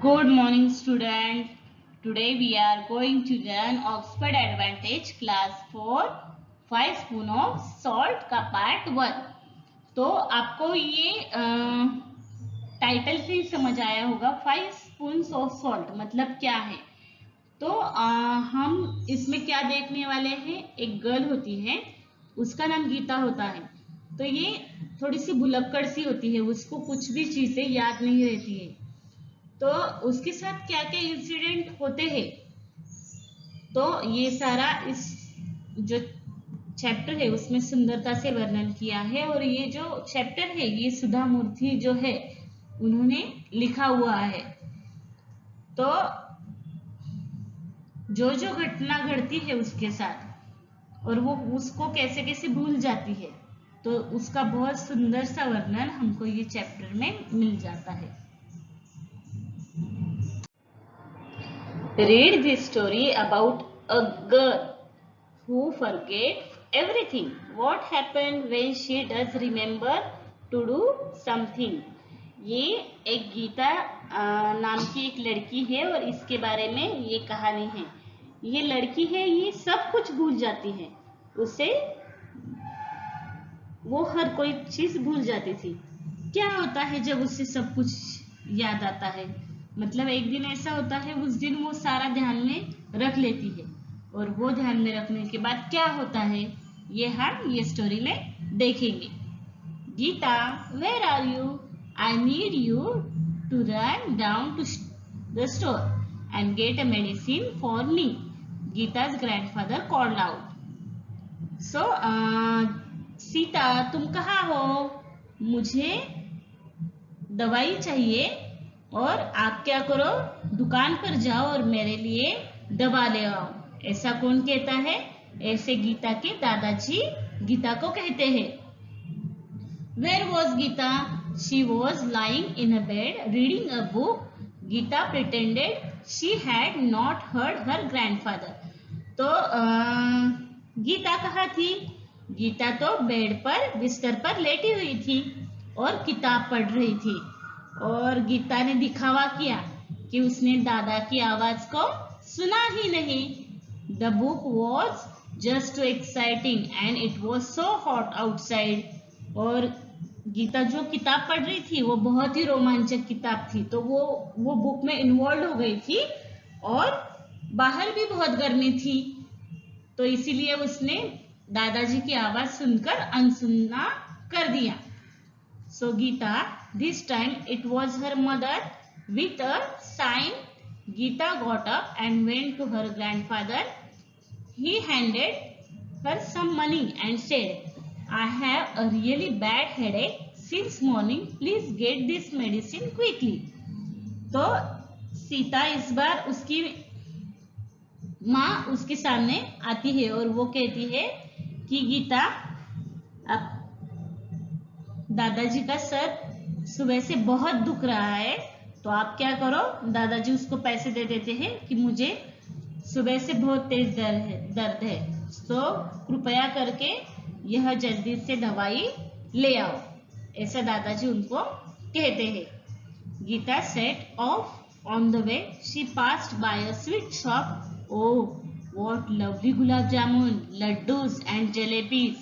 Good morning, student. Today we are going to learn Oxford Advantage Class 4 5 spoon of salt का part 1। तो आपको ये title से ही समझ आया होगा 5 स्पून्स ऑफ सॉल्ट मतलब क्या है। तो हम इसमें क्या देखने वाले हैं, एक गर्ल होती है, उसका नाम गीता होता है। तो ये थोड़ी सी भुलक्कड़ सी होती है, उसको कुछ भी चीजें याद नहीं रहती है। तो उसके साथ क्या क्या इंसिडेंट होते हैं, तो ये सारा इस जो चैप्टर है उसमें सुंदरता से वर्णन किया है। और ये जो चैप्टर है ये सुधा मूर्ति जो है उन्होंने लिखा हुआ है। तो जो जो घटना घटती है उसके साथ और वो उसको कैसे कैसे भूल जाती है, तो उसका बहुत सुंदर सा वर्णन हमको ये चैप्टर में मिल जाता है। Read this story about a girl who forgets everything. What happened when she does remember to do something? ये एक गीता नाम की एक लड़की है और इसके बारे में ये कहानी है। ये लड़की है, ये सब कुछ भूल जाती है, उसे वो हर कोई चीज भूल जाती थी। क्या होता है जब उसे सब कुछ याद आता है, मतलब एक दिन ऐसा होता है उस दिन वो सारा ध्यान में रख लेती है और वो ध्यान में रखने के बाद क्या होता है ये हम ये स्टोरी में देखेंगे। Geeta, where are you? I need you to run down to the store and get a medicine for me, गीता's grandfather called out. So Sita, तुम कहाँ हो? मुझे दवाई चाहिए और आप क्या करो, दुकान पर जाओ और मेरे लिए दवा ले आओ। ऐसा कौन कहता है? ऐसे गीता के दादाजी गीता को कहते हैं। Where was Gita? She was lying in a bed reading a book. Gita pretended she had not heard her grandfather. तो गीता कहाँ थी? गीता तो बेड पर बिस्तर पर लेटी हुई थी और किताब पढ़ रही थी। और गीता ने दिखावा किया कि उसने दादा की आवाज को सुना ही नहीं। The book was just too exciting and it was so hot outside. और गीता जो किताब पढ़ रही थी वो बहुत ही रोमांचक किताब थी, तो वो बुक में इन्वॉल्व हो गई थी और बाहर भी बहुत गर्मी थी, तो इसीलिए उसने दादाजी की आवाज सुनकर अनसुना कर दिया। So Geeta, this time it was her mother. With a sign, Geeta got up and went to her grandfather. He handed her some money and said, I have a really bad headache since morning. Please get this medicine quickly. तो सीता इस बार उसकी माँ उसके सामने आती है और वो कहती है कि गीता, अब दादाजी का सर सुबह से बहुत दुख रहा है, तो आप क्या करो, दादाजी उसको पैसे दे देते हैं कि मुझे सुबह से बहुत तेज दर्द है, तो कृपया करके यह जल्दी से दवाई ले आओ। ऐसा दादाजी उनको कहते हैं। Geeta set off on the way she passed by a sweet shop. Oh, what lovely gulab jamun, laddoos and jalebis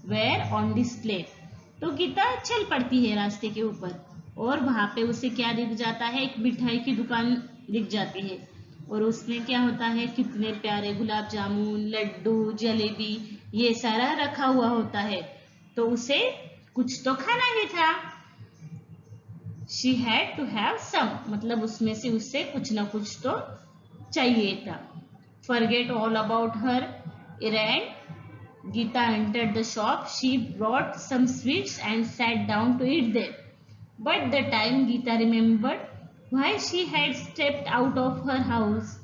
were on display. तो गीता चल पड़ती है रास्ते के ऊपर और वहां पे उसे क्या दिख जाता है, एक मिठाई की दुकान दिख जाती है और उसमें क्या होता है, कितने प्यारे गुलाब जामुन, लड्डू, जलेबी ये सारा रखा हुआ होता है। तो उसे कुछ तो खाना ही था। She had to have some, मतलब उसमें से उससे कुछ ना कुछ तो चाहिए था। Forget all about her errand, Geeta entered the shop. She brought some sweets and sat down to eat them. But the time Geeta remembered why she had stepped out of her house,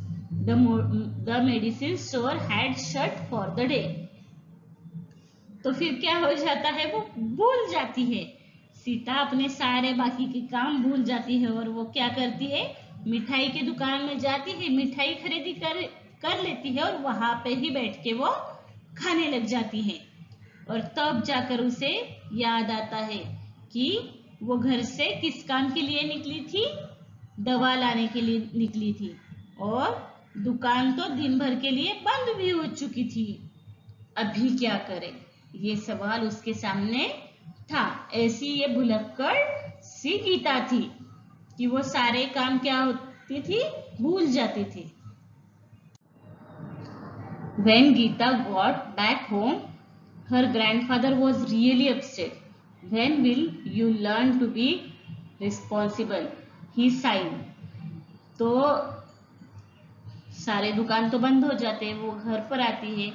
the medicine store had shut for the day. तो फिर क्या हो जाता है, वो भूल जाती है। सीता अपने सारे बाकी के काम भूल जाती है और वो क्या करती है, मिठाई की दुकान में जाती है, मिठाई खरीदी कर लेती है और वहां पे ही बैठ के वो खाने लग जाती है। और तब जाकर उसे याद आता है कि वो घर से किस काम के लिए निकली थी, दवा लाने के लिए निकली थी और दुकान तो दिन भर के लिए बंद भी हो चुकी थी। अभी क्या करे, ये सवाल उसके सामने था। ऐसी ये भुलक्कड़ सी गीता थी कि वो सारे काम क्या होती थी, भूल जाती थी। When Geeta got back home, her grandfather was really upset. When will you learn to be responsible? He sighed. तो सारे दुकान तो बंद हो जाते हैं, वो घर पर आती है,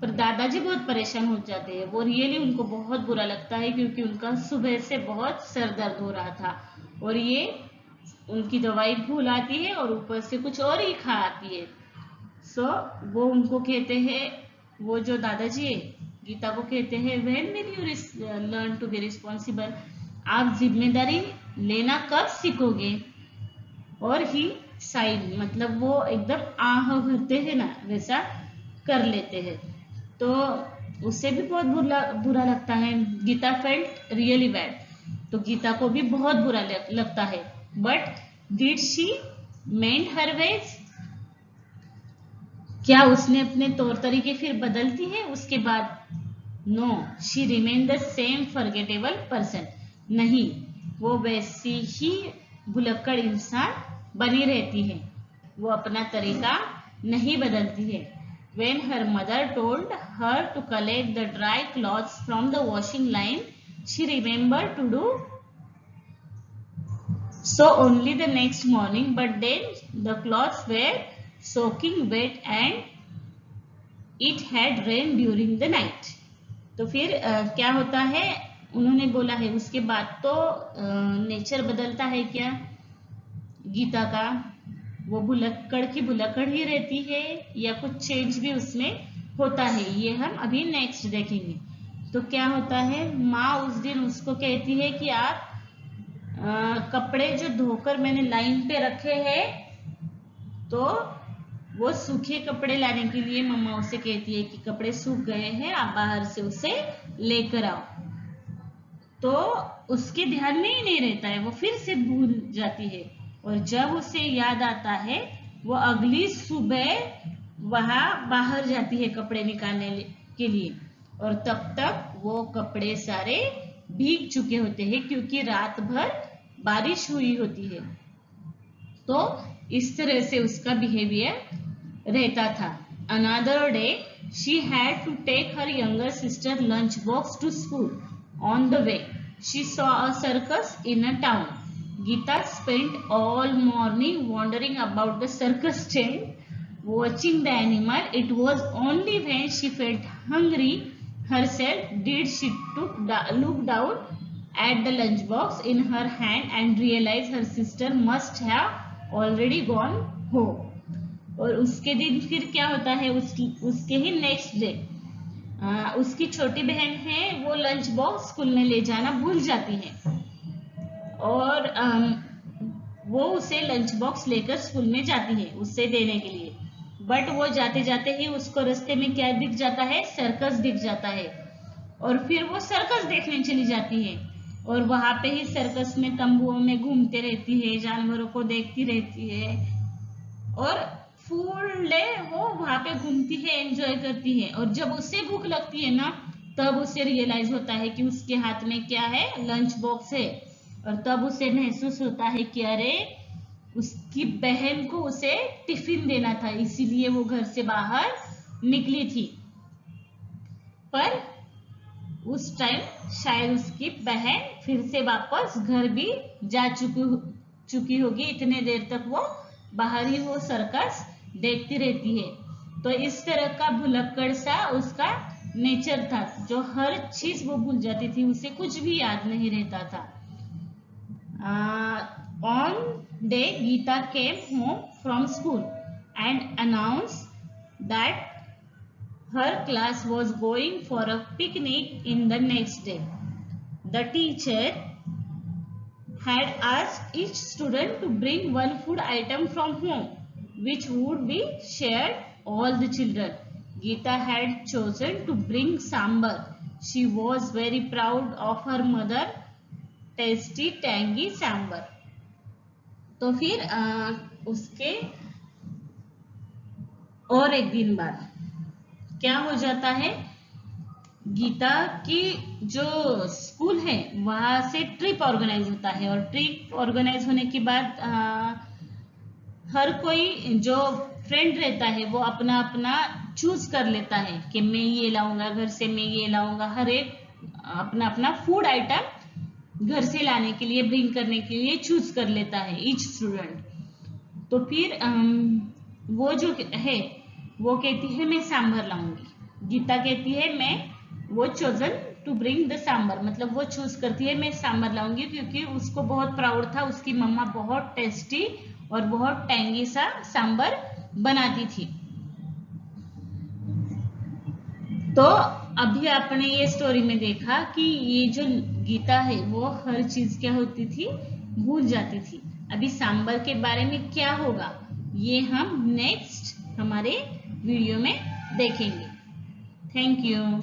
पर दादाजी बहुत परेशान हो जाते हैं। वो रियली उनको बहुत बुरा लगता है क्योंकि उनका सुबह से बहुत सर दर्द हो रहा था और ये उनकी दवाई भूल आती है और ऊपर से कुछ और ही खा आती है। सो वो उनको कहते हैं, वो जो दादाजी है गीता को कहते हैं, when will you learn to be responsible? आप जिम्मेदारी लेना कब सीखोगे? और ही साइड मतलब वो एकदम आह भरते हैं ना, वैसा कर लेते हैं। तो उससे भी बहुत बुरा लगता है। गीता फेल्ट रियली बैड, तो गीता को भी बहुत बुरा लगता है। But did she meant her veg? क्या उसने अपने तौर तरीके फिर बदलती है उसके बाद? No, she remain the same forgettable person. नहीं, वो वैसी ही भुलक्कड़ इंसान बनी रहती है, वो अपना तरीका नहीं बदलती है। When her mother told her to collect the dry clothes from the washing line, she remembered to do so only the next morning, but then the clothes were soaking wet and it had rained during the night. तो फिर क्या होता है, उन्होंने बोला है उसके बाद तो नेचर बदलता है क्या गीता का? वो भुलक्कड़ की भुलक्कड़ ही रहती है या कुछ चेंज भी उसमें होता है, ये हम अभी नेक्स्ट देखेंगे। तो क्या होता है, माँ उस दिन उसको कहती है कि आप कपड़े जो धोकर मैंने लाइन पे रखे हैं, तो वो सूखे कपड़े लाने के लिए मम्मा उसे कहती है कि कपड़े सूख गए हैं, आप बाहर से उसे लेकर आओ। तो उसके ध्यान में ही नहीं रहता है, वो फिर से भूल जाती है और जब उसे याद आता है वो अगली सुबह वहां बाहर जाती है कपड़े निकालने के लिए और तब तक वो कपड़े सारे भीग चुके होते हैं क्योंकि रात भर बारिश हुई होती है। तो इस तरह से उसका बिहेवियर रहता था। Another day she had to take her younger sister lunch box to school. On the way she saw a circus in a town. Geeta spent all morning wandering about the circus tent, watching the animal. It was only when she felt hungry herself did she look down at the lunchbox in her hand and realize her sister must have already gone home. और उसके दिन फिर क्या होता है, उसके ही next day उसकी छोटी बहन है, वो लंच बॉक्स स्कूल में ले जाना भूल जाती है और वो उसे लंच बॉक्स लेकर स्कूल में जाती है उससे देने के लिए। बट वो जाते जाते ही उसको रास्ते में क्या दिख जाता है, सर्कस दिख जाता है और फिर वो सर्कस देखने चली जाती है और वहां पे ही सर्कस में तंबुओं में घूमते रहती है, जानवरों को देखती रहती है और फुल डे वो वहां पे घूमती है, एंजॉय करती है। और जब उसे भूख लगती है ना, तब उसे रियलाइज होता है कि उसके हाथ में क्या है, लंच बॉक्स है और तब उसे महसूस होता है कि अरे उसकी बहन को उसे टिफिन देना था, इसीलिए वो घर से बाहर निकली थी। पर उस टाइम शायद उसकी बहन फिर से वापस घर भी जा चुकी होगी, इतने देर तक वो बाहर ही वो सर्कस देखती रहती है। तो इस तरह का भुलक्कड़ सा उसका नेचर था, जो हर चीज वो भूल जाती थी, उसे कुछ भी याद नहीं रहता था। On day Geeta came home from school and announced that her class was going for a picnic in the next day. The teacher had asked each student to bring one food item from home, which would be shared all the children. Geeta had chosen to bring sambar. She was very proud of her mother tasty tangy sambar. तो फिर उसके और एक दिन बाद क्या हो जाता है, गीता की जो स्कूल है वहां से ट्रिप ऑर्गेनाइज होता है। और ट्रिप ऑर्गेनाइज होने के बाद हर कोई जो फ्रेंड रहता है वो अपना अपना चूज कर लेता है कि मैं ये लाऊंगा घर से, मैं ये लाऊंगा। हर एक अपना अपना फूड आइटम घर से लाने के लिए, ब्रिंग करने के लिए चूज कर लेता है ईच स्टूडेंट। तो फिर वो जो है वो कहती है मैं सांभर लाऊंगी। गीता कहती है मैं, वो chosen to bring the sambar, मतलब वो चूज करती है मैं सांभर लाऊंगी, क्योंकि उसको बहुत प्राउड था, उसकी मम्मा बहुत टेस्टी और बहुत टैंगी सा सांभर बनाती थी। तो अभी आपने ये स्टोरी में देखा कि ये जो गीता है वो हर चीज क्या होती थी, भूल जाती थी। अभी सांबर के बारे में क्या होगा ये हम नेक्स्ट हमारे वीडियो में देखेंगे। Thank you.